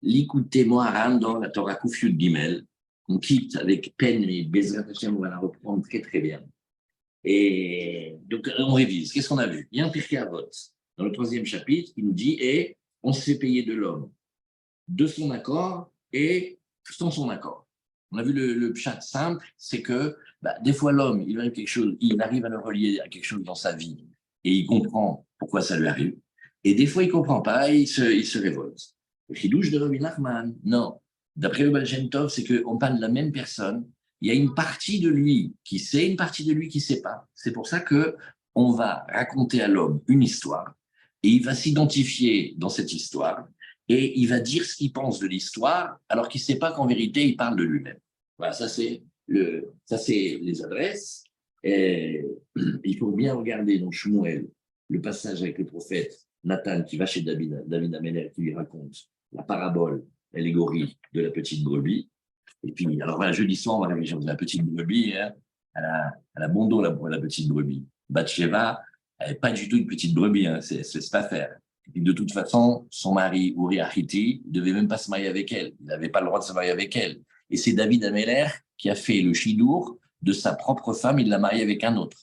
L'écouter Moharan dans la Torah Kufyud Gimel, on quitte avec peine, mais Bezrat Hashem, on va la reprendre très très bien. Et donc, on révise. Qu'est-ce qu'on a vu? Il y a un Pirkei Avot, dans le 3e chapitre, qui nous dit et on se fait payer de l'homme de son accord et sans son accord. On a vu le pshat simple, c'est que des fois l'homme, il arrive quelque chose, il arrive à le relier à quelque chose dans sa vie et il comprend pourquoi ça lui arrive. Et des fois, il ne comprend pas et il se révolte. Le chidouche de Rabbi Nachman, non. D'après le Baal Shem Tov, c'est qu'on parle de la même personne. Il y a une partie de lui qui sait, une partie de lui qui ne sait pas. C'est pour ça qu'on va raconter à l'homme une histoire et il va s'identifier dans cette histoire et il va dire ce qu'il pense de l'histoire alors qu'il ne sait pas qu'en vérité, il parle de lui-même. Voilà, ça c'est les adresses. Et il faut bien regarder dans Shmuel le passage avec le prophète Nathan qui va chez David Améler qui lui raconte la parabole, l'allégorie de la petite brebis. Et puis, alors voilà, jeudi soir, on va réfléchir à la petite brebis, hein, à la bon dos, la petite brebis. Bathsheba, elle n'est pas du tout une petite brebis, hein, c'est pas faire. Et puis, de toute façon, son mari, Uri Achiti, ne devait même pas se marier avec elle. Il n'avait pas le droit de se marier avec elle. Et c'est David Améler qui a fait le chidour de sa propre femme, il l'a mariée avec un autre.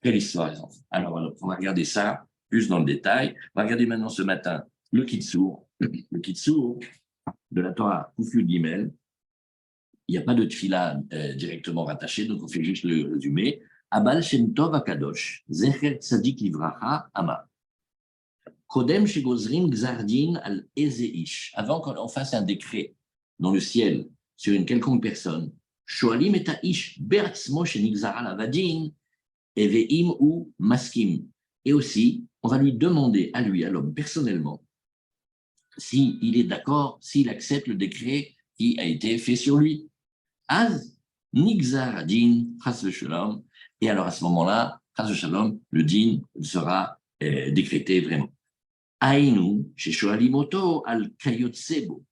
Quelle histoire, les enfants. Alors, on va regarder ça plus dans le détail. On va regarder maintenant ce matin le Kitsour. Le Kitsour de la Torah Kufyud Gimel. Il n'y a pas de tfila directement rattaché, donc on fait juste le résumé. Abal Shem Tov Akadosh, Zecher Tzadik Livracha Ama. Kodem Shegozrim Gzardin al Ezeish. Avant qu'on fasse un décret dans le ciel sur une quelconque personne, Shoalim et Aish Beatzmo Shenigzara Lavadin, Eveim ou Maskim. Et aussi, on va lui demander à lui, à l'homme, personnellement, s'il est d'accord, s'il accepte le décret qui a été fait sur lui. Az Nigzar Din, Chas Shalom. Et alors à ce moment-là, Chas Shalom, le din sera décrété vraiment. Aïnou, chez Shoalimoto, al Kayotsebo.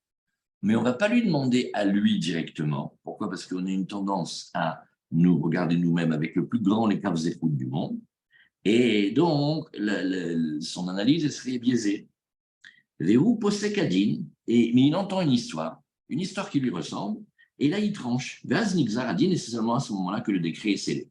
Mais on ne va pas lui demander à lui directement. Pourquoi? Parce qu'on a une tendance à nous regarder nous-mêmes avec le plus grand écart des écoutes du monde. Et donc, son analyse serait biaisée. Véhou posek adin, mais il entend une histoire qui lui ressemble, et là il tranche. Vaz nigzar adin, et c'est seulement à ce moment-là que le décret est scellé.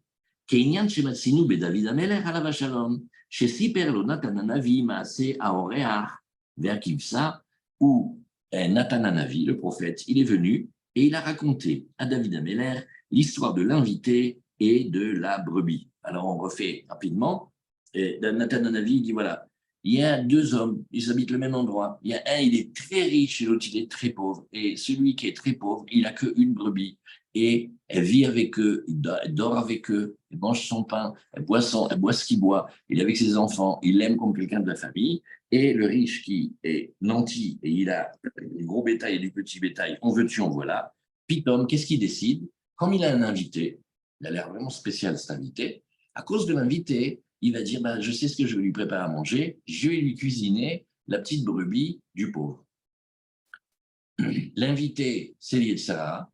Keinian shematsinu be David Ameler alav shalom, shesiper lo Natan Hanavi maase aoreach ve'akivsa, où Natan Hanavi, le prophète, il est venu et il a raconté à David Ameler l'histoire de l'invité et de la brebis. Alors on refait rapidement. Natan Hanavi dit voilà. Il y a deux hommes, ils habitent le même endroit. Il y a un, il est très riche et l'autre, il est très pauvre. Et celui qui est très pauvre, il n'a qu'une brebis. Et elle vit avec eux, elle dort avec eux, elle mange son pain, elle boit ce qu'il boit. Il est avec ses enfants, il l'aime comme quelqu'un de la famille. Et le riche qui est nanti et il a du gros bétail et du petit bétail, en veux-tu, en voilà. Pitom, qu'est-ce qu'il décide? Comme il a un invité, il a l'air vraiment spécial cet invité, à cause de l'invité, il va dire je sais ce que je vais lui préparer à manger, je vais lui cuisiner la petite brebis du pauvre. L'invité, c'est Yetzara,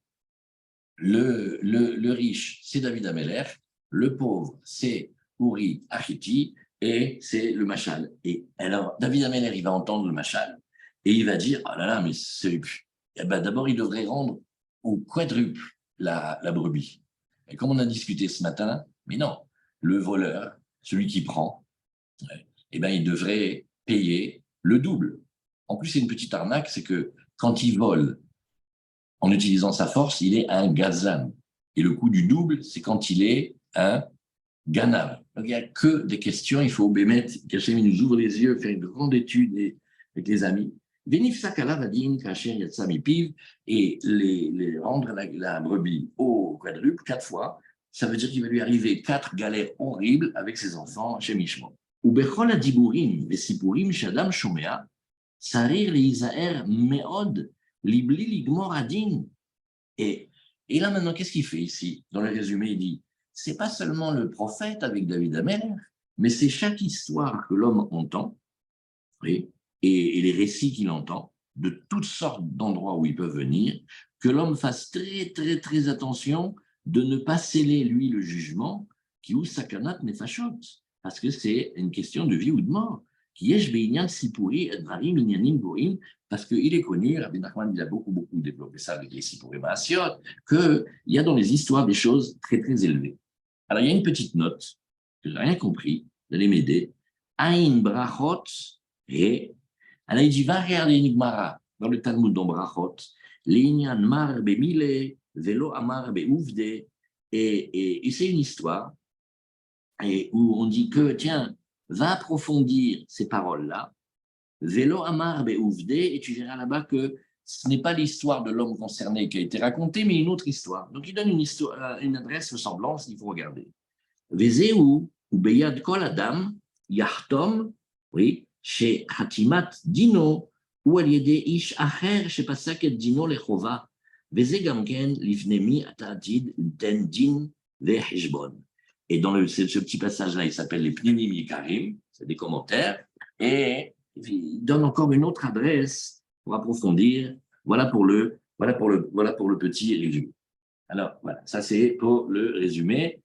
le riche, c'est David Ameler, le pauvre, c'est Uri Achiti, et c'est le Machal. Et alors, David Ameler, il va entendre le Machal, et il va dire oh là là, mais c'est. D'abord, il devrait rendre au quadruple la brebis. Et comme on a discuté ce matin, mais non, le voleur, celui qui prend, il devrait payer le double. En plus, c'est une petite arnaque, c'est que quand il vole en utilisant sa force, il est un gazan. Et le coût du double, c'est quand il est un ganav. Donc, il n'y a que des questions, il faut bémettre, qu'Hachem nous ouvre les yeux, faire une grande étude avec les amis. Venif sakala vadin kacher yatsam piv, et les rendre la brebis au quadruple 4 fois, ça veut dire qu'il va lui arriver 4 galères horribles avec ses enfants chez Mishmo. ובכל הדיבורים וסיפורים שאדם שומע, צריך להיזהר מאוד, לבלי לגמור הדין. Et là maintenant, qu'est-ce qu'il fait ici? Dans le résumé, il dit, c'est pas seulement le prophète avec David Ameler, mais c'est chaque histoire que l'homme entend, et les récits qu'il entend, de toutes sortes d'endroits où ils peuvent venir, que l'homme fasse très, très, très attention de ne pas sceller, lui, le jugement, qui ou sakanat nefashot, parce que c'est une question de vie ou de mort. Qui est Shbeinian Sipuri et Dvarim Inyanim Goim, parce qu'il est connu, Rabbi Nachman il a beaucoup développé ça avec les Sipurim Maasiot, qu'il y a dans les histoires des choses très très élevées. Alors il y a une petite note que je n'ai rien compris, vous allez m'aider. Ain Brachot et alors il dit va regarder Nigmara dans le Talmud dans Brachot, L'inyan Mar Bemile, Velo Amar Beuvde, et c'est une histoire et où on dit que tiens, va approfondir ces paroles-là, Velo Amar Beuvde, et tu verras là-bas que ce n'est pas l'histoire de l'homme concerné qui a été racontée, mais une autre histoire. Donc il donne une, histoire, une adresse ressemblance, il faut regarder. Vezeu ou Beyad Kol Adam, Yachtom, oui, chez Hatimat Dino, ou al yede ish acher shepasak et dino lechova, veze gamken livnemi atadid ten din vehishbon. Et dans ce petit passage-là, il s'appelle les Pninim Yikarim, c'est des commentaires, et il donne encore une autre adresse pour approfondir. Voilà pour le petit résumé. Alors, voilà, ça c'est pour le résumé.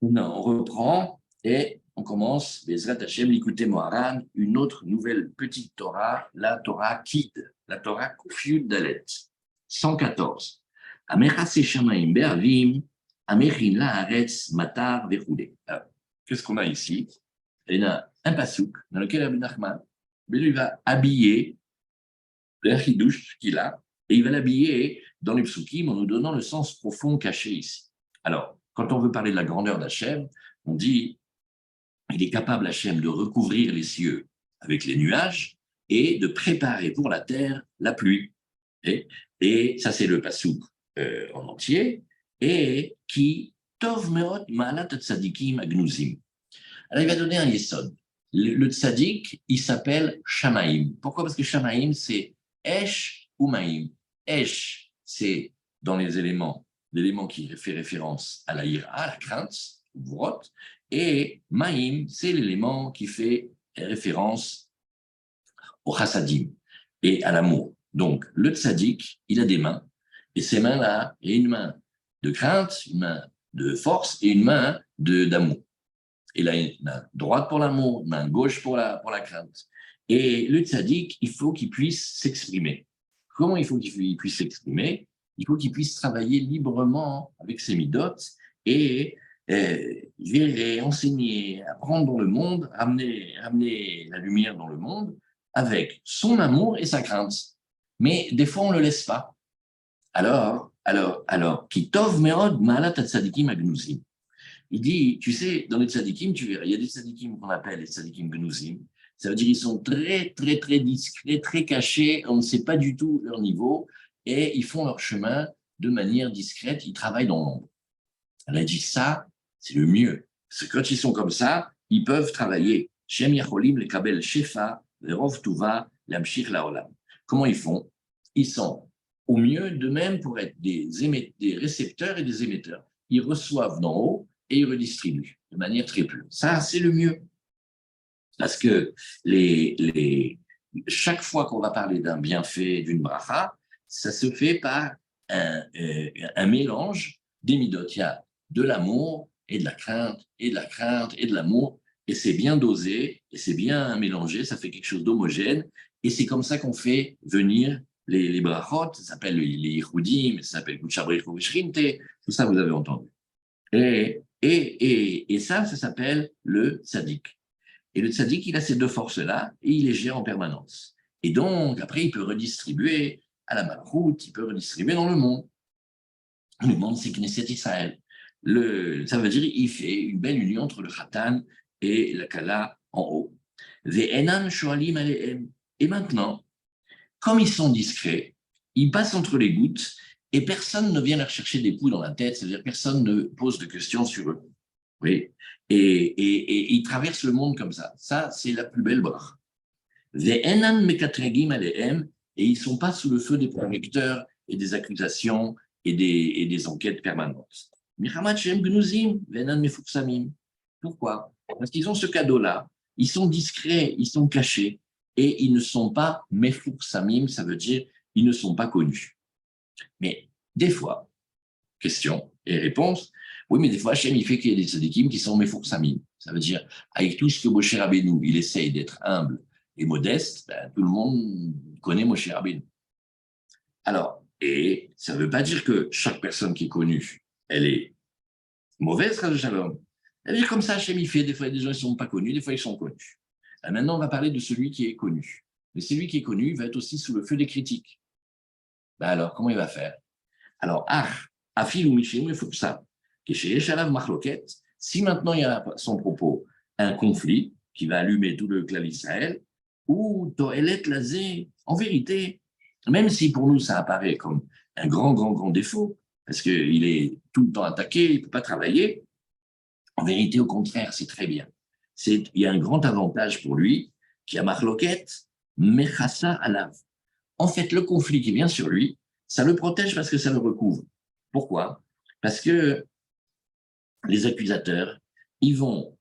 Non, on reprend et on commence, Bezrat Hashem, l'écouter Moharan, une autre nouvelle petite Torah, la Torah Kid, la Torah Kufyud Dalet, 114. Amechase Shamaim Be'avim, Amechin La'aretz Matar Vechoulé. Qu'est-ce qu'on a ici? Il y a un pasouk dans lequel Rabbi Nachman, il va habiller le chidouche qu'il a, et il va l'habiller dans les psukim en nous donnant le sens profond caché ici. Alors, quand on veut parler de la grandeur d'Hachem, on dit il est capable, Hachem, de recouvrir les cieux avec les nuages et de préparer pour la terre la pluie. Et ça, c'est le pasouk en entier, et qui tov meot ma'alat tzadikim agnuzim. Alors, il va donner un yesod. Le tzadik, il s'appelle Shamaim. Pourquoi? Parce que Shamaim, c'est Esh ou Maim. Esh, c'est dans les éléments, l'élément qui fait référence à la ira, à la crainte, ou vrot, et Maim, c'est l'élément qui fait référence au chassadim et à l'amour. Donc, le tzaddik, il a des mains, et ces mains-là, il y a une main de crainte, une main de force et une main d'amour. Il a une main droite pour l'amour, une main gauche pour la crainte. Et le tzaddik, il faut qu'il puisse s'exprimer. Comment il faut qu'il puisse s'exprimer? Il faut qu'il puisse travailler librement avec ses midotes et gérer, enseigner, apprendre dans le monde, amener la lumière dans le monde avec son amour et sa crainte. Mais des fois, on ne le laisse pas. Alors, Kitov Merod Ma'alat Tzadikim Agnuzim. Il dit, tu sais, dans les tzadikim, tu verras, il y a des tzadikim qu'on appelle les tzadikim gnuzim. Ça veut dire qu'ils sont très, très, très discrets, très cachés, on ne sait pas du tout leur niveau, et ils font leur chemin de manière discrète, ils travaillent dans l'ombre. Elle a dit ça, c'est le mieux. Parce que quand ils sont comme ça, ils peuvent travailler. Shem yacholim le kabel shefa, verov tuva, lamshich laolam. Comment ils font? Ils sont au mieux d'eux-mêmes pour être des récepteurs et des émetteurs. Ils reçoivent d'en haut, et ils redistribuent de manière très pure. Ça, c'est le mieux. Parce que chaque fois qu'on va parler d'un bienfait, d'une bracha, ça se fait par un mélange des midot. Il y a de l'amour et de la crainte, et de la crainte et de l'amour, et c'est bien dosé, et c'est bien mélangé, ça fait quelque chose d'homogène, et c'est comme ça qu'on fait venir les brachot, ça s'appelle les yichudim, ça s'appelle Kutshabrich Koveshrinte, tout ça vous avez entendu. Et ça s'appelle le tzaddik. Et le tzaddik, il a ces deux forces-là, et il les gère en permanence. Et donc, après, il peut redistribuer à la malchoute, il peut redistribuer dans le monde. Le monde, c'est Knesset Israël. Ça veut dire qu'il fait une belle union entre le khatan et la kala en haut. Ve'enan shoalim alehem. Et maintenant, comme ils sont discrets, ils passent entre les gouttes, et personne ne vient leur chercher des poux dans la tête, c'est-à-dire personne ne pose de questions sur eux. Oui. Et ils traversent le monde comme ça. Ça, c'est la plus belle bracha. Ve'enan mekatregim alehem, et ils ne sont pas sous le feu des projecteurs et des accusations et des enquêtes permanentes. Michamat shem gnuzim, ve'enan mefuksamim. Pourquoi? Parce qu'ils ont ce cadeau-là. Ils sont discrets, ils sont cachés, et ils ne sont pas mefuksamim, ça veut dire ils ne sont pas connus. Mais des fois, question et réponse, oui, mais des fois, Hachem, il fait qu'il y a des tzadikim qui sont mefuksamim. Ça veut dire, avec tout ce que Moshe Rabbeinu, il essaye d'être humble et modeste, ben, tout le monde connaît Moshe Rabbeinu. Alors, et ça ne veut pas dire que chaque personne qui est connue, elle est mauvaise, Chas Shalom. Ça veut dire comme ça, Hachem, il fait, des fois, il y a des gens qui ne sont pas connus, des fois, ils sont connus. Et maintenant, on va parler de celui qui est connu. Mais celui qui est connu va être aussi sous le feu des critiques. Ben alors, comment il va faire? Alors, Afil ou Michem, il faut que ça. Si maintenant il y a à son propos un conflit qui va allumer tout le clan d'Israël, ou Toelet Lazé, en vérité, même si pour nous ça apparaît comme un grand défaut, parce qu'il est tout le temps attaqué, il ne peut pas travailler, en vérité, au contraire, c'est très bien. Il y a un grand avantage pour lui, qui a Marloquette, Mechassa Alav. En fait, le conflit qui vient sur lui, ça le protège parce que ça le recouvre. Pourquoi? Parce que les accusateurs, ils vont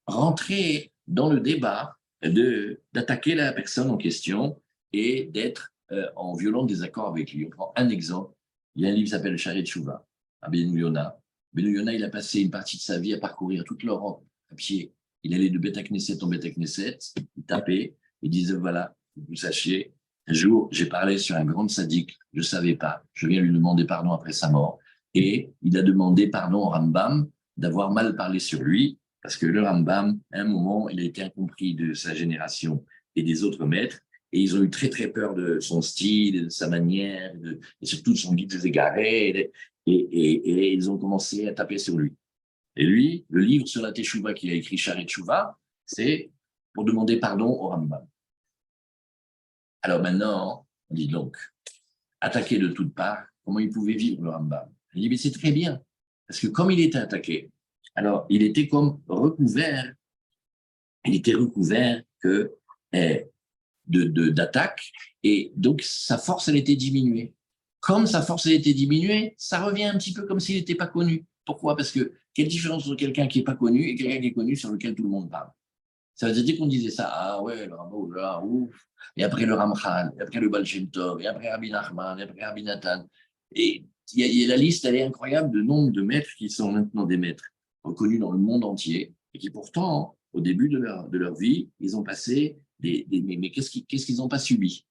rentrer dans le débat d'attaquer la personne en question et d'être en violent désaccord avec lui. On prend un exemple. Il y a un livre qui s'appelle Sharet Chouva, à Benou Yona. Benou Yona, il a passé une partie de sa vie à parcourir toute l'Europe à pied. Il allait de Beth Knesset en Beth Knesset, il tapait, il disait voilà, vous sachiez, un jour, j'ai parlé sur un grand sadique, je ne savais pas, je viens lui demander pardon après sa mort. Et il a demandé pardon au Rambam d'avoir mal parlé sur lui, parce que le Rambam, à un moment, il a été incompris de sa génération et des autres maîtres, et ils ont eu très peur de son style, de sa manière, et surtout de son guide des égarés, et ils ont commencé à taper sur lui. Et lui, le livre sur la Teshuvah qu'il a écrit, Sharet Teshuvah, c'est pour demander pardon au Rambam. Alors maintenant, on dit donc, attaqué de toutes parts, comment il pouvait vivre le Rambam? Il dit, mais c'est très bien, parce que comme il était attaqué, alors il était comme recouvert, il était recouvert que, d'attaque, et donc sa force, elle était diminuée. Comme sa force, elle était diminuée, ça revient un petit peu comme s'il n'était pas connu. Pourquoi? Parce que quelle différence entre quelqu'un qui n'est pas connu et quelqu'un qui est connu sur lequel tout le monde parle? Ça veut dire, dès qu'on disait ça, ah ouais, le Rambam, là, ouf, et après le Ramchal, et après le Baal Shem Tov, et après Rabbi Nachman, et après Rabbi Nathan. Et la liste, elle est incroyable de nombre de maîtres qui sont maintenant des maîtres reconnus dans le monde entier, et qui pourtant, au début de leur vie, ils ont passé mais qu'est-ce qu'ils n'ont pas subi?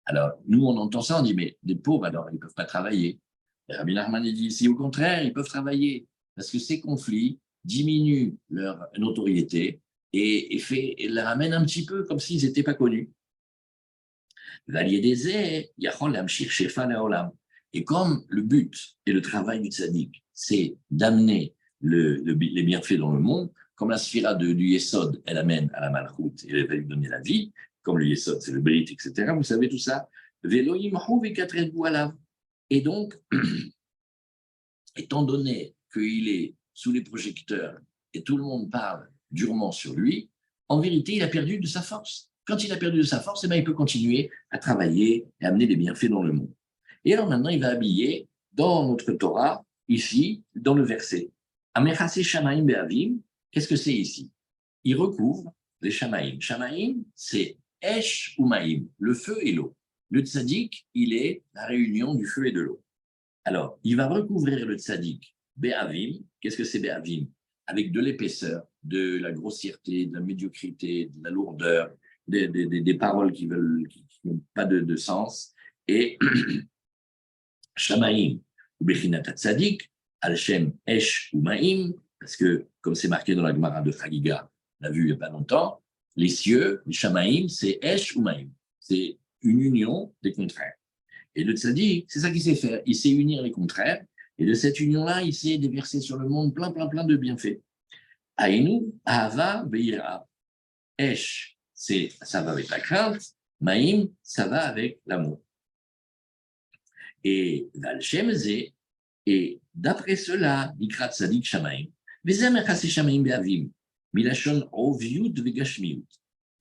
Alors, nous, on entend ça, on dit, mais des pauvres, alors, ils ne peuvent pas travailler. Et Rabbi Nachman, il dit, si au contraire, ils peuvent travailler, parce que ces conflits diminuent leur notoriété, et les ramène un petit peu comme s'ils n'étaient pas connus. Et comme le but et le travail du tzaddik, c'est d'amener les bienfaits dans le monde, comme la sphira du Yesod, elle amène à la malchoute et elle va lui donner la vie, comme le Yesod, c'est le Brit, etc. Vous savez tout ça. Et donc, étant donné qu'il est sous les projecteurs et tout le monde parle durement sur lui, en vérité, il a perdu de sa force. Quand il a perdu de sa force, eh bien, il peut continuer à travailler et amener des bienfaits dans le monde. Et alors maintenant, il va habiller dans notre Torah, ici, dans le verset. Amechase Shamaim Be'avim, qu'est-ce que c'est ici? Il recouvre les Shamaim. Shamaim, c'est Esh ou Maïm, le feu et l'eau. Le tzaddik, il est la réunion du feu et de l'eau. Alors, il va recouvrir le tzaddik Be'avim. Qu'est-ce que c'est Be'avim? Avec de l'épaisseur, de la grossièreté, de la médiocrité, de la lourdeur, des paroles qui n'ont pas de sens. Et Shamaim, ou Bechinat Tzadik, Al-Shem Esh ou Maïm, parce que, comme c'est marqué dans la Gemara de Chagiga, on l'a vu il n'y a pas longtemps, les cieux, les Shamaim, c'est Esh ou Maïm. C'est une union des contraires. Et le tzaddik, c'est ça qu'il sait faire. Il sait unir les contraires. Et de cette union-là, il sait déverser sur le monde plein de bienfaits. Aïnou, Ahava, Beira. Esh, ça va avec la crainte. Maïm, ça va avec l'amour. Et Valshem Zé, et d'après cela, Nikrat Tzadik Shamaim, Vezem Echase Shamaim Be'avim, Milachon Oviut Vegashmiut.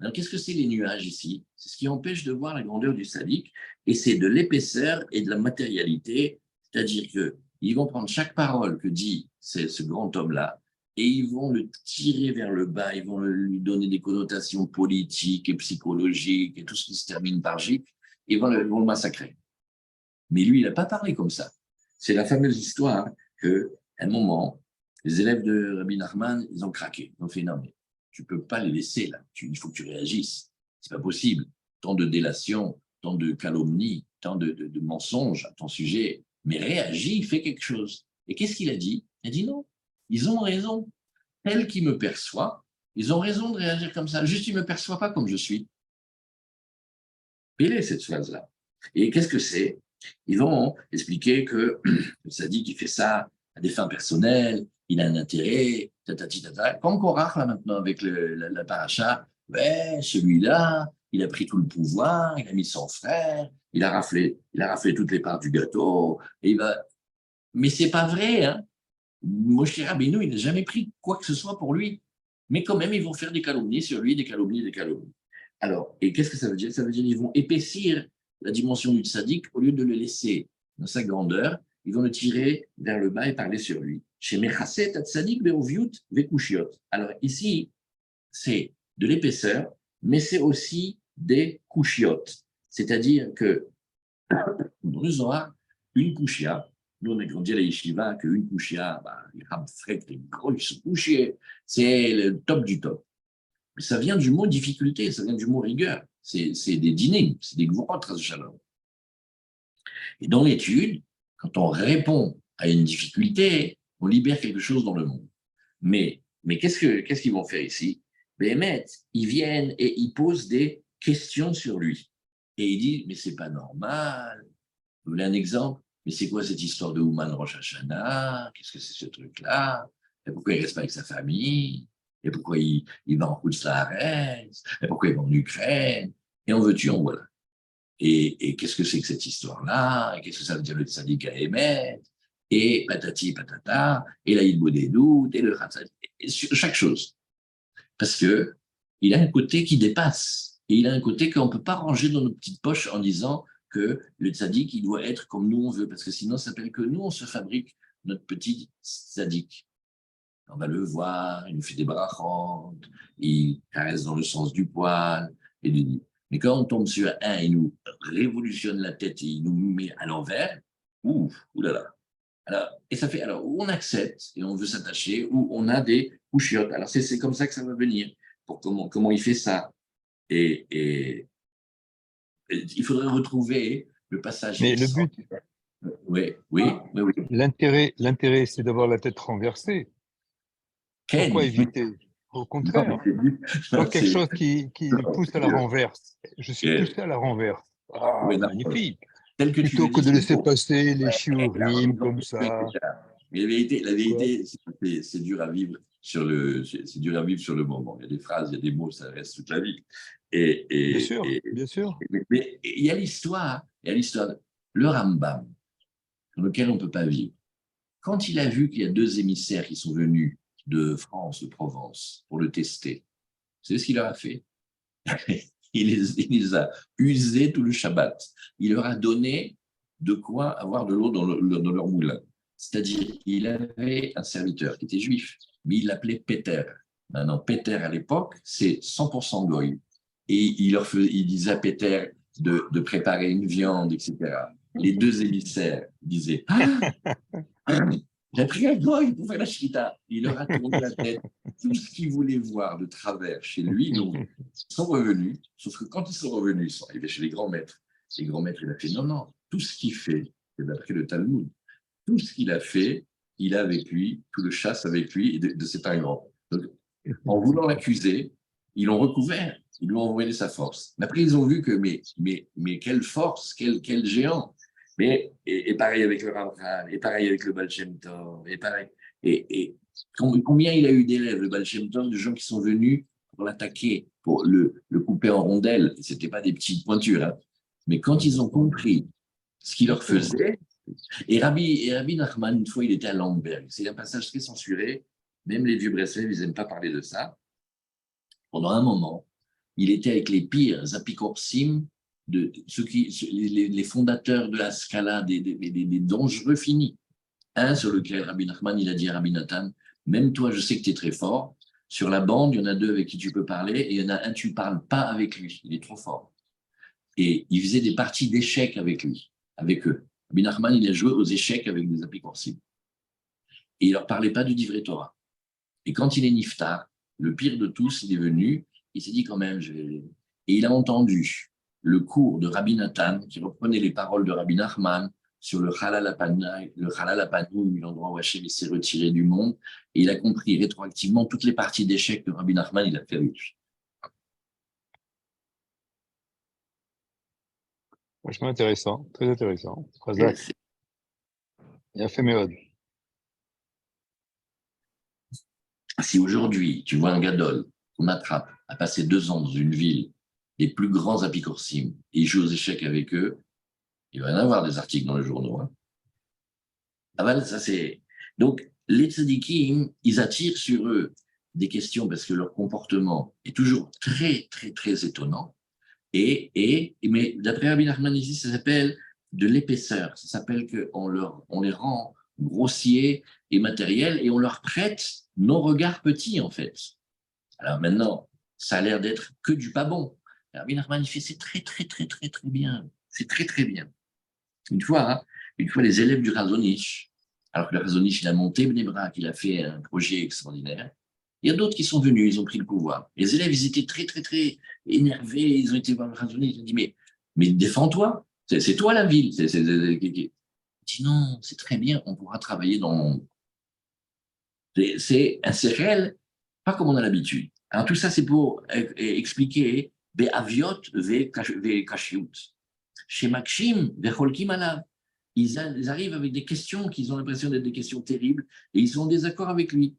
Alors, qu'est-ce que c'est les nuages ici? C'est ce qui empêche de voir la grandeur du tzaddik, et c'est de l'épaisseur et de la matérialité, c'est-à-dire qu'ils vont prendre chaque parole que dit ce grand homme-là, et ils vont le tirer vers le bas, ils vont lui donner des connotations politiques et psychologiques, et tout ce qui se termine par J, ils vont le massacrer. Mais lui, il n'a pas parlé comme ça. C'est la fameuse histoire qu'à un moment, Les élèves de Rabbi Nachman, ils ont craqué. Ils ont fait, non, mais tu ne peux pas les laisser là. Il faut que tu réagisses. Ce n'est pas possible. Tant de délations, tant de calomnies, tant de mensonges à ton sujet. Mais réagis, fais quelque chose. Et qu'est-ce qu'il a dit? Il a dit non, ils ont raison. Tel qu'ils me perçoit, ils ont raison de réagir comme ça. Juste, ils ne me perçoivent pas comme je suis. Quelle est cette phrase-là? Et qu'est-ce que c'est? Ils vont expliquer que le sadique, il fait ça à des fins personnelles, il a un intérêt, tatati tata. Comme Korach, là, maintenant, avec la paracha, ouais, celui-là, il a pris tout le pouvoir, il a mis son frère, il a raflé toutes les parts du gâteau, et il va... Mais c'est pas vrai, hein? Moshe Rabbeinu, il n'a jamais pris quoi que ce soit pour lui. Mais quand même, ils vont faire des calomnies sur lui, des calomnies, des calomnies. Alors, et qu'est-ce que ça veut dire? Ça veut dire qu'ils vont épaissir la dimension du tzaddik au lieu de le laisser dans sa grandeur, ils vont le tirer vers le bas et parler sur lui. Chez Mechaset, tzaddik beoviut vekushiot. Alors ici, c'est de l'épaisseur, mais c'est aussi des kushiotes. C'est-à-dire que dans le Zohar, une kushia, nous on a grandi à la yeshiva, qu'une kushia, les Ramfrek, les gros, ils sont couchés, c'est le top du top. Ça vient du mot difficulté, ça vient du mot rigueur. C'est des dîners, c'est des gros traces de chaleur. Et dans l'étude, quand on répond à une difficulté, on libère quelque chose dans le monde. Mais qu'est-ce qu'ils vont faire ici? Béhémet, ils viennent et ils posent des questions sur lui. Et ils disent, mais c'est pas normal. Vous voulez un exemple? Mais c'est quoi cette histoire de Ouman Rosh Hashanah? Qu'est-ce que c'est ce truc-là? Et pourquoi il reste pas avec sa famille? Et pourquoi il va en Koutsaharez? Et pourquoi il va en Ukraine? Et en veux-tu, en voilà. Et qu'est-ce que c'est que cette histoire-là? Et qu'est-ce que ça veut dire le tzaddik à émettre? Et patati patata, et la Hilbo des doutes, et le Khatzat, et sur chaque chose. Parce que il a un côté qui dépasse. Et il a un côté qu'on ne peut pas ranger dans nos petites poches en disant que le tzaddik, il doit être comme nous on veut. Parce que sinon, ça s'appelle que nous, on se fabrique notre petit tzaddik. On va le voir, il nous fait des brachot, il caresse dans le sens du poil. Mais quand on tombe sur un, il nous révolutionne la tête et il nous met à l'envers, oulala. Alors, et ça fait, alors, où on accepte et on veut s'attacher, ou on a des couchiottes. Alors, c'est comme ça que ça va venir. Pour comment il fait ça. Et il faudrait retrouver le passage Mais le but, Oui, oui, oui, oui. l'intérêt, c'est d'avoir la tête renversée. Pourquoi Ken. éviter? Au Non, contraire, non, faire quelque chose qui le pousse à la renverse. Je suis poussé à la renverse. Ah, oui, non, magnifique. tel que tu Plutôt le que dis, de c'est laisser beau. passer les Oui, shiurim comme ça. mais la Quoi? vérité, c'est dur à vivre c'est dur à vivre sur le moment. Il y a des phrases, il y a des mots, ça reste toute la vie. Et, Bien et, sûr, et, bien sûr. mais il y a l'histoire, le Rambam, dans lequel on ne peut pas vivre. Quand il a vu qu'il y a deux émissaires qui sont venus de France, de Provence, pour le tester, vous savez ce qu'il leur a fait? Il les a usés tout le Shabbat. Il leur a donné de quoi avoir de l'eau dans leur moulin. C'est-à-dire qu'il avait un serviteur qui était juif, mais il l'appelait Peter. Maintenant, Peter à l'époque, c'est 100% goy. Et il disait à Peter de préparer une viande, etc. Les deux émissaires disaient j'ai pris un goy pour faire la shkita. Il leur a tourné la tête. Tout ce qu'ils voulaient voir de travers chez lui, donc, ils sont revenus. Sauf que quand ils sont revenus, ils sont arrivés chez les grands maîtres. Les grands maîtres, il a fait non, non, tout ce qu'il fait, c'est d'après le Talmud, tout ce qu'il a fait, il a avec lui, tout le chasse avec lui et de ses parents. Donc, en voulant l'accuser, ils l'ont recouvert, ils lui ont envoyé sa force. Mais après, ils ont vu que, mais quelle force, quel géant. Et pareil avec le Ramchal, et pareil avec le Baal Shem Tov, et pareil. Et combien il a eu d'élèves, le Baal Shem Tov, de gens qui sont venus pour l'attaquer, pour le couper en rondelles. Ce n'étaient pas des petites pointures. Hein. Mais quand ils ont compris ce qu'il leur faisait, et Rabbi Nachman, une fois, il était à Lamberg. C'est un passage très censuré. Même les vieux Breslev, ils n'aiment pas parler de ça. Pendant un moment, il était avec les pires apicorsim, les fondateurs de la Scala, des dangereux finis. Un sur lequel Rabbi Nachman, il a dit à Rabbi Nathan, même toi, je sais que tu es très fort. Sur la bande, il y en a deux avec qui tu peux parler, et il y en a un, tu ne parles pas avec lui. Il est trop fort. Et il faisait des parties d'échecs avec lui, avec eux. Rabbi Nachman, il a joué aux échecs avec des apicorsim. et il ne leur parlait pas du Divrei Torah. Et quand il est niftar, le pire de tous, il est venu, il s'est dit quand même, et il a entendu le cours de Rabbi Nathan, qui reprenait les paroles de Rabbi Nachman sur le Halal Apanu, l'endroit où Hachem s'est retiré du monde, et il a compris rétroactivement toutes les parties d'échecs que Rabbi Nachman il a fait lui. Vachement intéressant, très intéressant. Khazak. Il a fait méode. Si aujourd'hui, tu vois un gadol qu'on attrape à passer 2 ans dans une ville, les plus grands apicorsim, et il joue aux échecs avec eux, il va y en avoir des articles dans les journaux. Hein. Ah ben, ça c'est... Donc, les tzadikim, ils attirent sur eux des questions parce que leur comportement est toujours très, très, très étonnant. Mais d'après Rabbi Nachman ici, ça s'appelle de l'épaisseur. Ça s'appelle on les rend grossiers et matériels et on leur prête nos regards petits, en fait. Alors maintenant, ça a l'air d'être que du pas bon. Rabbi Nachman, il fait c'est très, très, très, très, très bien. C'est très, très bien. Une fois, les élèves du Razonich, alors que le Razonich, il a monté Bnei Brak, il a fait un projet extraordinaire. Il y a d'autres qui sont venus, ils ont pris le pouvoir. Les élèves, ils étaient très, très, très énervés. Ils ont été voir le Razonich, ils ont dit, mais défends-toi, c'est toi la ville. Il dit, non, c'est très bien, on pourra travailler dans le monde. C'est un réel, pas comme on a l'habitude. Alors tout ça, c'est pour expliquer Be'aviot ve'kashiout. Chez Makshim, ve'cholkim alav. Ils arrivent avec des questions qui ont l'impression d'être des questions terribles et ils sont en désaccord avec lui.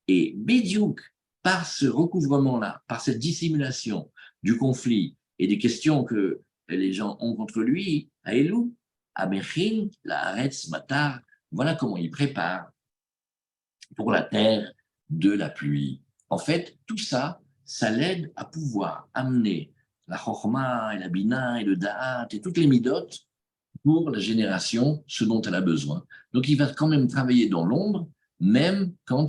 Et Bédiouk, par ce recouvrement-là, par cette dissimulation du conflit et des questions que les gens ont contre lui, à Elou, à Mechin, la Haaretz Matar, voilà comment il prépare pour la terre de la pluie. En fait, tout ça, ça l'aide à pouvoir amener la Chokhmah et la Bina et le Da'at et toutes les midotes pour la génération, ce dont elle a besoin. Donc, il va quand même travailler dans l'ombre, même quand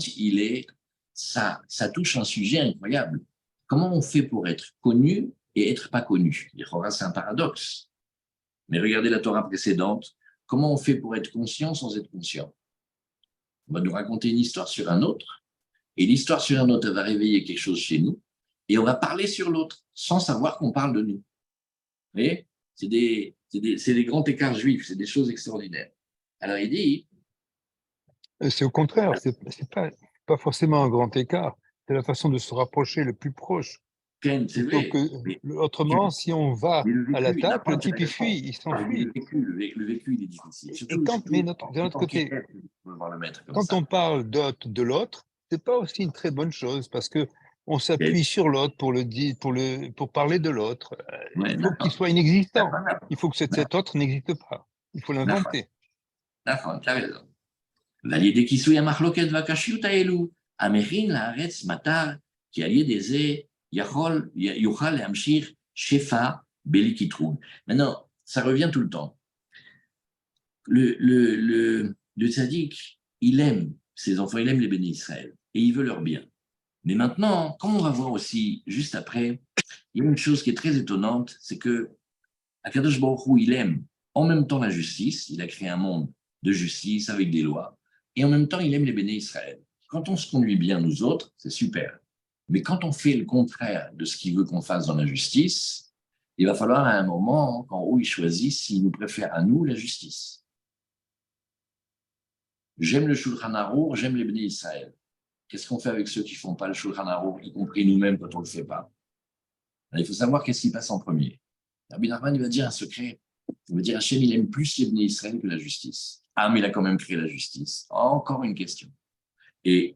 ça touche un sujet incroyable. Comment on fait pour être connu et être pas connu? C'est un paradoxe. Mais regardez la Torah précédente. Comment on fait pour être conscient sans être conscient? On va nous raconter une histoire sur un autre, et l'histoire sur un autre, elle va réveiller quelque chose chez nous, et on va parler sur l'autre, sans savoir qu'on parle de nous. Vous voyez? C'est des grands écarts juifs, c'est des choses extraordinaires. Alors il dit... C'est au contraire, c'est pas forcément un grand écart, c'est la façon de se rapprocher le plus proche. C'est Plutôt vrai. Autrement, si on va le à la vécu, il n'a table, pas le type il intéressant. fuit, il s'enfuit. Le vécu, il est difficile. Et Surtout, mais surtout d'un autre côté, voir le mettre comme quand ça. on parle de l'autre, c'est pas aussi une très bonne chose parce que on Et, s'appuie sur l'autre pour le dire, pour parler de l'autre. ouais, Il faut qu'il soit inexistant. d'accord, Il faut que cet autre n'existe pas. Il faut l'inventer. d'accord, tu as raison. Validé qui souille à Marloket Vakashiut Aelu, Amerin, la Haaretz, Matar, qui a lié des Yachol, Yuchal et Amshir, Shefa, Belikitroun. Maintenant, ça revient tout le temps. Le tzaddik, il aime ses enfants, il aime les bénis Israël, et il veut leur bien. Mais maintenant, comme on va voir aussi juste après, il y a une chose qui est très étonnante, c'est que Akadosh Baruch Hu, il aime en même temps la justice, il a créé un monde de justice avec des lois, et en même temps, il aime les bénis Israël. Quand on se conduit bien, nous autres, c'est super. Mais quand on fait le contraire de ce qu'il veut qu'on fasse dans la justice, il va falloir à un moment, quand il choisit, s'il nous préfère à nous la justice. J'aime le Shulchan Arour, j'aime les bénis Israël. Qu'est-ce qu'on fait avec ceux qui ne font pas le Shulchan Arour, y compris nous-mêmes quand on ne le fait pas? Alors, il faut savoir qu'est-ce qui passe en premier. Rabbi Nachman, il va dire un secret. Il va dire Hachem, il aime plus les bénis Israël que la justice. Ah, mais il a quand même créé la justice. Encore une question. Et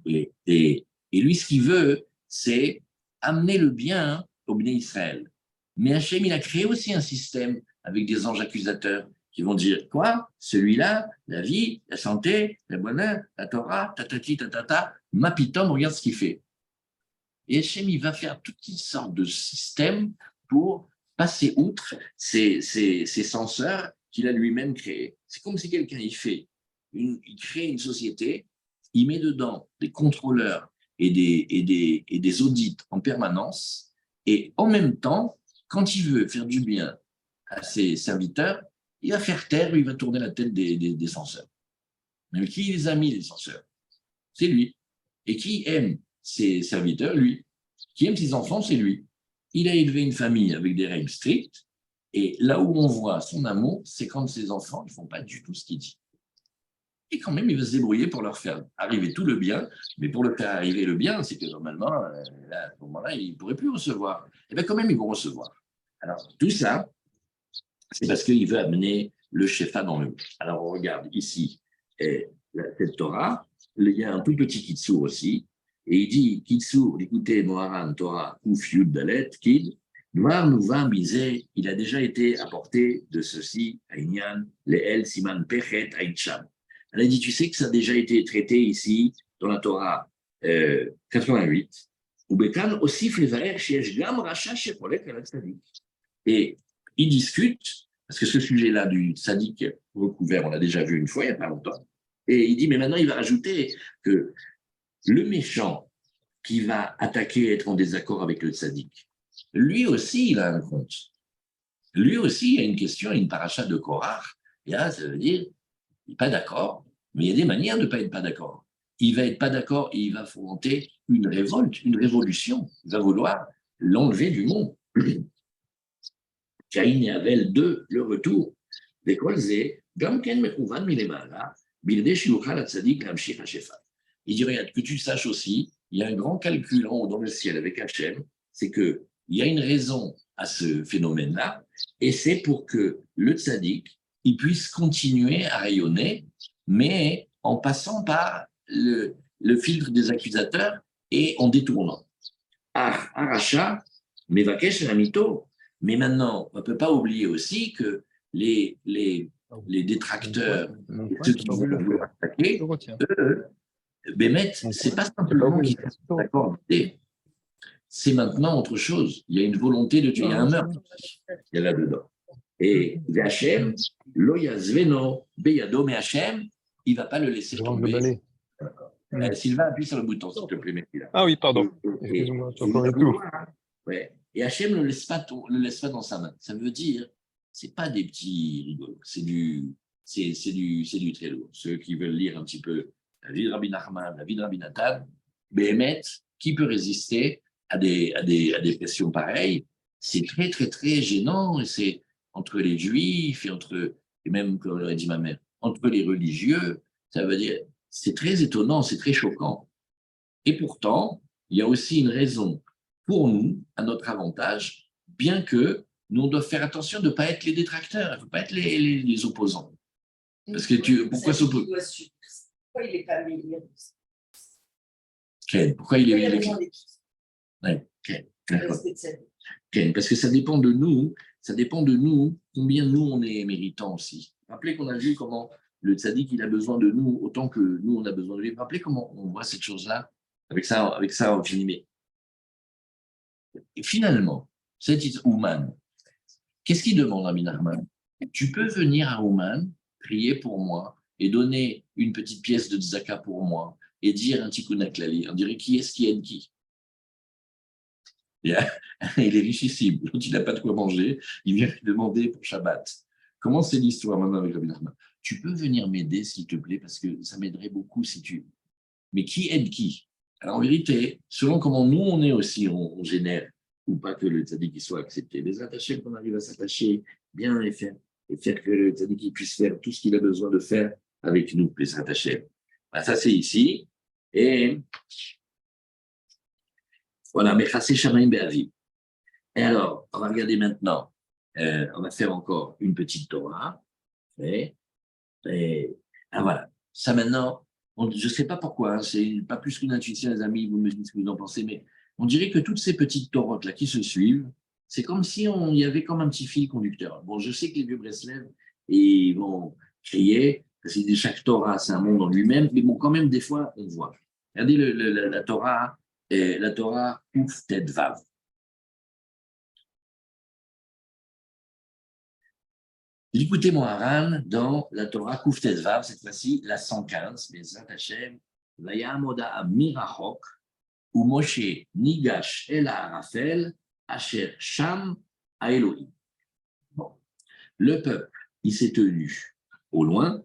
lui, ce qu'il veut, c'est amener le bien au bénis Israël. Mais Hachem, il a créé aussi un système avec des anges accusateurs qui vont dire quoi? Celui-là, la vie, la santé, le bonheur, la Torah, tatati, tatata, mapitom, regarde ce qu'il fait. Et Hachem, il va faire toute une sorte de système pour passer outre ces censeurs qu'il a lui-même créés. C'est comme si quelqu'un, il crée une société, il met dedans des contrôleurs et des audits en permanence, et en même temps, quand il veut faire du bien à ses serviteurs, il va faire taire, il va tourner la tête des censeurs. Mais qui les a mis, les censeurs? C'est lui. Et qui aime ses serviteurs? Lui. Qui aime ses enfants? C'est lui. Il a élevé une famille avec des règles strictes, et là où on voit son amour, c'est quand ses enfants ne font pas du tout ce qu'il dit. Et quand même, il va se débrouiller pour leur faire arriver tout le bien, mais pour leur faire arriver le bien, c'est que normalement, là, à ce moment-là, ils ne pourraient plus recevoir. Et bien quand même, ils vont recevoir. Alors, tout ça, c'est parce qu'il veut amener le Shefa dans le monde. Alors, on regarde ici cette Torah, il y a un tout petit Kitsur aussi, et il dit, Kitsur, écoutez, Moharan, Torah, Ouf, Yud, Dalet, Kid, Noir, Nouva, Misé, il a déjà été apporté de ceci, Aïnian, Leel, Siman, Pechet, Aïtcham. Elle a dit, tu sais que ça a déjà été traité ici, dans la Torah 88, ou Bekan, aussi, Flevaer, Sheesh, Gam, Racha, Shepolek, Al Tzadik. Et ils discutent, parce que ce sujet-là du tzaddik recouvert, on l'a déjà vu une fois, il n'y a pas longtemps. Et il dit, mais maintenant, il va rajouter que le méchant qui va attaquer et être en désaccord avec le tzaddik, lui aussi, il a un compte. Lui aussi, il y a une question, une paracha de Korach. Et là, ça veut dire, il n'est pas d'accord, mais il y a des manières de ne pas être pas d'accord. Il va être pas d'accord et il va fomenter une révolte, une révolution. Il va vouloir l'enlever du monde. Caïn et Abel 2, le retour. וכל זה גם כן מכוון מלמעלה, בכדי שיוכל הצדיק להמשיך השפע. Il dit, regarde, que tu saches aussi, il y a un grand calcul en haut dans le ciel avec Hachem, c'est qu'il y a une raison à ce phénomène-là, et c'est pour que le tzaddik, il puisse continuer à rayonner, mais en passant par le filtre des accusateurs et en détournant. Aracha, Mevakesh Ramito. Mais maintenant, on ne peut pas oublier aussi que les détracteurs, ceux qui vont vouloir attaquer, eux, Bémet, ce n'est pas simplement qu'ils sont d'accord, c'est maintenant autre chose. Il y a une volonté de tuer, il y a un meurtre, il y a là-dedans. Et Hachem, Loyazveno, Beyado, mais Hachem, il ne va pas le laisser tomber. Sylvain, appuie sur le bouton, s'il te plaît, merci là. Ah oui, pardon. Excuse-moi, tu as encore et tout. Ouais. Et Hachem ne le laisse pas dans sa main. Ça veut dire, c'est pas des petits rigolos, c'est du très lourd. Ceux qui veulent lire un petit peu la vie de Rabbi Nachman, la vie de Rabbi Nathan, Béhémet, qui peut résister à des pressions pareilles? C'est très, très, très gênant. Et c'est entre les juifs et même, comme l'aurait dit ma mère, entre les religieux. Ça veut dire, c'est très étonnant, c'est très choquant. Et pourtant, il y a aussi une raison pour nous, à notre avantage, bien que nous, on doit faire attention de ne pas être les détracteurs, il ne faut pas être les opposants. Parce que pourquoi s'opposer? Pourquoi il n'est pas meilleur? Pourquoi il est meilleur? Parce que ça dépend de nous, combien nous, on est méritants aussi. Rappelez qu'on a vu comment le tzaddik, il a besoin de nous autant que nous, on a besoin de lui. Rappelez comment on voit cette chose-là, avec ça, on finit. Et finalement, cet Ouman, qu'est-ce qu'il demande à Minarman? Tu peux venir à Ouman, prier pour moi, et donner une petite pièce de tzaka pour moi, et dire un tikkun klali. On dirait qui est-ce qui aime qui? Il est richissime, il n'a pas de quoi manger, il vient demander pour Shabbat. Comment c'est l'histoire maintenant avec Rabbi Nachman? Tu peux venir m'aider, s'il te plaît, parce que ça m'aiderait beaucoup si tu... Mais qui aide qui? Alors en vérité, selon comment nous on est aussi, on génère, ou pas que le tzaddik soit accepté. Les attachés, qu'on arrive à s'attacher bien et faire que le tzaddik puisse faire tout ce qu'il a besoin de faire avec nous, les attachés. Ben, ça c'est ici. Et voilà, Mechassé Shamaim Be'aviv. Et alors, on va regarder maintenant, on va faire encore une petite Torah. Ah, voilà, ça maintenant, je ne sais pas pourquoi, hein, c'est pas plus qu'une intuition, les amis, vous me dites ce que vous en pensez, mais on dirait que toutes ces petites Torotes là qui se suivent, c'est comme si il y avait comme un petit fil conducteur. Bon, je sais que les vieux Breslev, ils vont crier, parce que chaque Torah, c'est un monde en lui-même, mais bon, quand même, des fois, on voit. Regardez la Torah Ouf Tet Vav. Écoutez Moharan dans la Torah Kuf Tet Vav, cette fois-ci, la 115, Bezrat Hashem, Vayamoda Mirachok, ou Moshe Nigash El Arafel, Asher Sham à Elohim. Bon. Le peuple il s'est tenu au loin,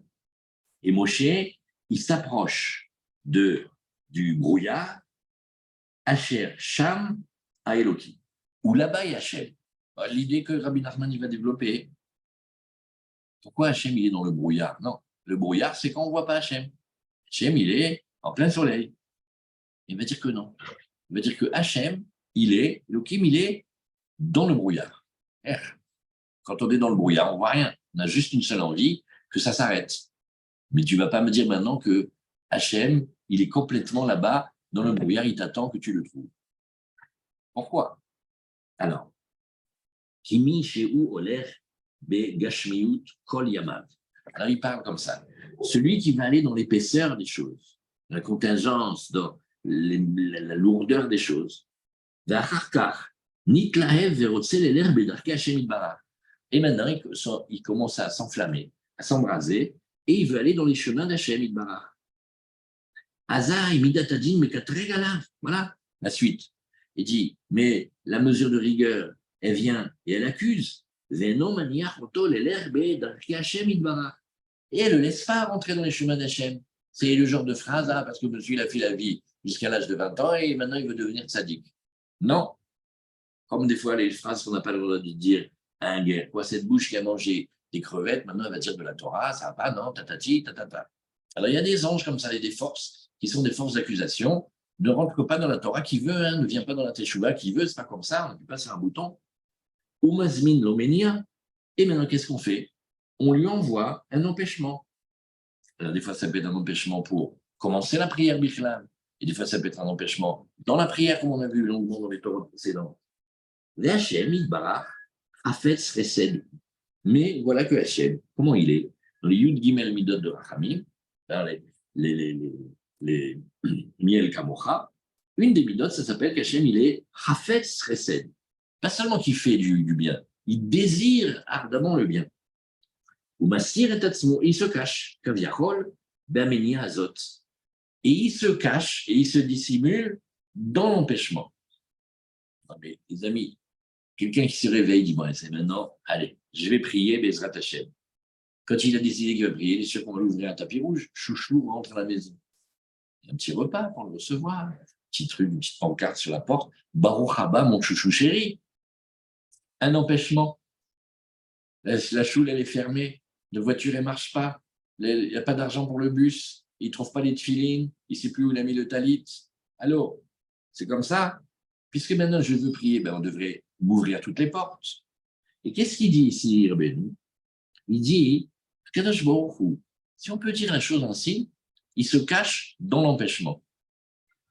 et Moshe, il s'approche du brouillard, Asher Sham à Elohim, où là-bas il y a Hachem. L'idée que Rabbi Nachman il va développer. Pourquoi Hachem il est dans le brouillard? Non, le brouillard c'est quand on ne voit pas Hachem. Hachem il est en plein soleil. Il va dire que non. Il va dire que Hachem, Elohim, il est dans le brouillard. Quand on est dans le brouillard, on ne voit rien. On a juste une seule envie, que ça s'arrête. Mais tu ne vas pas me dire maintenant que Hachem, il est complètement là-bas, dans le brouillard, il t'attend que tu le trouves. Pourquoi? Alors, Kimi Shehu Oler Be Gashmiut Kol Yamav. Alors, il parle comme ça. Celui qui va aller dans l'épaisseur des choses, la contingence, dans la lourdeur des choses. Et maintenant, il commence à s'enflammer, à s'embraser, et il veut aller dans les chemins d'Hachem Yitbarach. Voilà la suite. Il dit, mais la mesure de rigueur, elle vient et elle accuse. Et elle ne le laisse pas rentrer dans les chemins d'Hachem. C'est le genre de phrase, parce que monsieur il a fait la vie jusqu'à l'âge de 20 ans et maintenant il veut devenir tzaddik. Non. Comme des fois les phrases qu'on n'a pas le droit de dire à un guerre. Quoi, cette bouche qui a mangé des crevettes, maintenant elle va dire de la Torah, ça va pas, non, tatati, tatata. Alors il y a des anges comme ça et des forces qui sont des forces d'accusation. Ne rentre pas dans la Torah, qui veut, ne vient pas dans la Teshuvah, qui veut, c'est pas comme ça, on n'appuie pas sur un bouton. Umazmin l'omenia. Et maintenant, qu'est-ce qu'on fait? On lui envoie un empêchement. Alors, des fois, ça peut être un empêchement pour commencer la prière Bichlam, et des fois, ça peut être un empêchement dans la prière, comme on a vu longuement dans les Torahs précédents. Hachem, Yitbarach, Hafetz Chesed. Mais voilà que Hachem, comment il est? Dans les Yud Gimel Midot de Rachamim, dans les Miel Kamocha, une des Midot, ça s'appelle qu'Hachem, il est Hafetz Chesed. Pas seulement qu'il fait du bien, il désire ardemment le bien. Ou Masir et Tatsmo, il se cache, Kaviachol, Be'amenia Azot. Et il se cache et il se dissimule dans l'empêchement. Non, mais les amis, quelqu'un qui se réveille, dit, bon, c'est maintenant, allez, je vais prier Bezrat Hashem. Quand il a décidé qu'il va prier, il est sûr qu'on va lui ouvrir un tapis rouge. Chouchou rentre à la maison. Il y a un petit repas pour le recevoir, un petit truc, une petite pancarte sur la porte. Baruch haba, mon chouchou chéri. Un empêchement. La choule, elle est fermée. La voiture, elle ne marche pas. Il n'y a pas d'argent pour le bus. Il ne trouve pas les tefilines. Il ne sait plus où il a mis le talit. Alors, c'est comme ça. Puisque maintenant je veux prier, on devrait m'ouvrir toutes les portes. Et qu'est-ce qu'il dit ici, Rabbeinu? Il dit, Kadosh Baruch Hu, si on peut dire la chose ainsi, il se cache dans l'empêchement.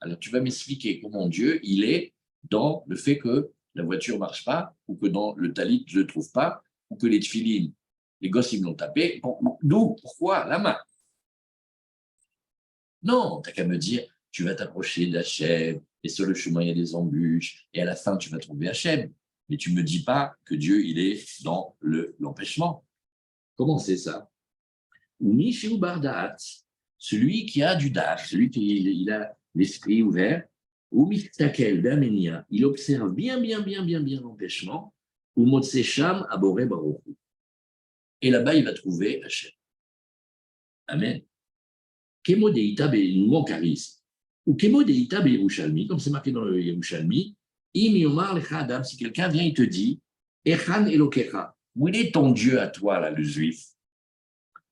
Alors tu vas m'expliquer comment Dieu, il est dans le fait que la voiture ne marche pas, ou que dans le talit, je ne le trouve pas, ou que les tefilines, les gosses, ils l'ont tapé. D'où? Pourquoi? La main. Non, tu n'as qu'à me dire, tu vas t'approcher d'Hachem, et sur le chemin, il y a des embûches, et à la fin, tu vas trouver Hachem. Mais tu ne me dis pas que Dieu, il est dans l'empêchement. Comment c'est ça? Mishu Bardaat, celui qui a du da'at, celui qui a l'esprit ouvert, ou Mistakel d'Amenia, il observe bien l'empêchement, ou Motsesham Aboré Baruchu. Et là-bas, il va trouver Hachem. Amen. Kemo deita be'inumon charisme. Ou Kemo deita be'Yerushalmi, comme c'est marqué dans le Yerushalmi, im yomar lecha adam, si quelqu'un vient et te dit, Echan Elokecha, où il est ton Dieu à toi, là, le juif?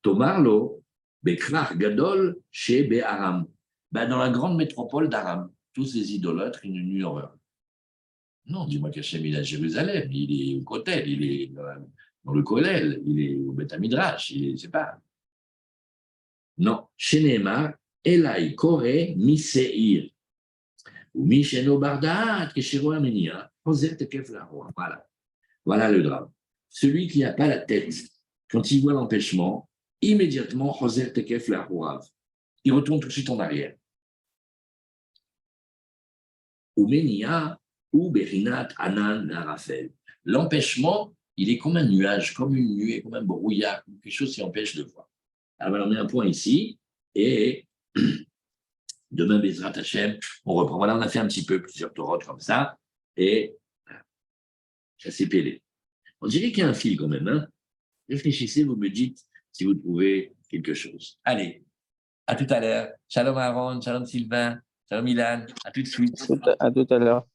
Tomarlo, Bekrach Gadol, chez Be'aram. Dans la grande métropole d'Aram, tous ces idolâtres, ils n'ont nulle horreur. Non, dis-moi qu'Hachem, il est à Jérusalem, il est au Kotel, il est dans le Kollel, il est au Beth Midrash, il est, je sais pas. Non, Shenemar, Elai Kore, Miseir. Ou Misheno Bardaat, Keshero Amenia, Hoser Tekef la Roi. Voilà le drame. Celui qui n'a pas la tête, quand il voit l'empêchement, immédiatement, Hoser Tekef la Roi. Il retourne tout de suite en arrière. Ou Menia, ou Berinat, Anan, Arafel. L'empêchement, il est comme un nuage, comme une nuée, comme un brouillard, quelque chose qui empêche de voir. Alors, on met un point ici, et demain, Bezrat Hashem, on reprend. Voilà, on a fait un petit peu plusieurs torotes comme ça, et ça s'est pélé. On dirait qu'il y a un fil quand même, hein. Réfléchissez, vous me dites si vous trouvez quelque chose. Allez, à tout à l'heure. Shalom Aaron, shalom Sylvain, shalom Ilan, à tout de suite. À tout à l'heure.